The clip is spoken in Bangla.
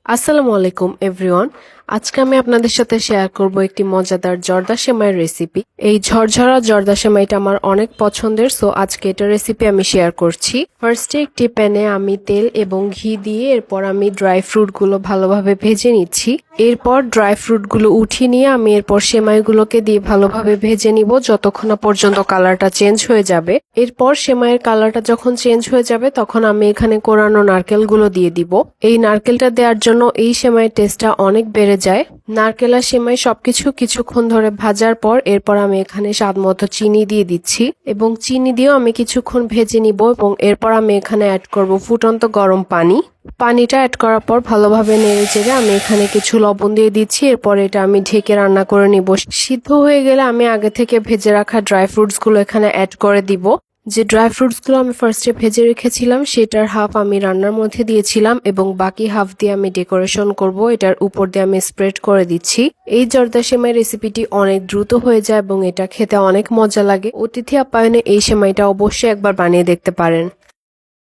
আসসালামু আলাইকুম এভরিওয়ান। আজকে আমি আপনাদের সাথে শেয়ার করব একটি মজাদার জর্দা সেমাইয়ের রেসিপি। এই ঝরঝরা জর্দা সেমাইটা আমার অনেক পছন্দের, সো আজকে এটার রেসিপি আমি শেয়ার করছি। ফার্স্টে একটি প্যানে আমি তেল এবং ঘি দিয়ে এরপর আমি ড্রাই ফ্রুটগুলো ভালোভাবে ভেজে নিচ্ছি। এরপর ড্রাই ফ্রুটগুলো উঠিয়ে নিয়ে আমি এরপর সেমাইগুলোকে দিয়ে ভালোভাবে ভেজে নিব যতক্ষণ না পর্যন্ত কালারটা চেঞ্জ হয়ে যাবে। এরপর সেমাইয়ের কালারটা যখন চেঞ্জ হয়ে যাবে তখন আমি এখানে কোরানো নারকেলগুলো দিয়ে দিব। এই নারকেলটা দেওয়ার জন্য এই সেমাইয়ের টেস্টটা অনেক বেড়ে যায়। নারকেল আর সেমাই সবকিছু কিছুক্ষণ ধরে ভাজার পর এরপর আমি এখানে স্বাদ মতো চিনি দিয়ে দিচ্ছি এবং চিনি দিয়েও আমি কিছুক্ষণ ভেজে নিব এবং এরপর আমি এখানে অ্যাড করব ফুটন্ত গরম পানি। পানিটা অ্যাড করার পর ভালোভাবে নেড়ে চেড়ে আমি এখানে কিছু লবণ দিয়ে দিচ্ছি। এরপর এটা আমি ঢেকে রান্না করে নিব। সিদ্ধ হয়ে গেলে আমি আগে থেকে ভেজে রাখা ড্রাই ফ্রুটসগুলো এখানে অ্যাড করে দিব। যে ড্রাই ফ্রুটসগুলো আমি ফার্স্টে ভেজে রেখেছিলাম সেটার হাফ আমি রান্নার মধ্যে দিয়েছিলাম এবং বাকি হাফ দিয়ে আমি ডেকোরেশন করব। এটার উপর দিয়ে আমি স্প্রেড করে দিচ্ছি। এই জর্দা সেমাই রেসিপিটি অনেক দ্রুত হয়ে যায় এবং এটা খেতে অনেক মজা লাগে। অতিথি আপ্যায়নে এই সেমাইটা অবশ্যই একবার বানিয়ে দেখতে পারেন।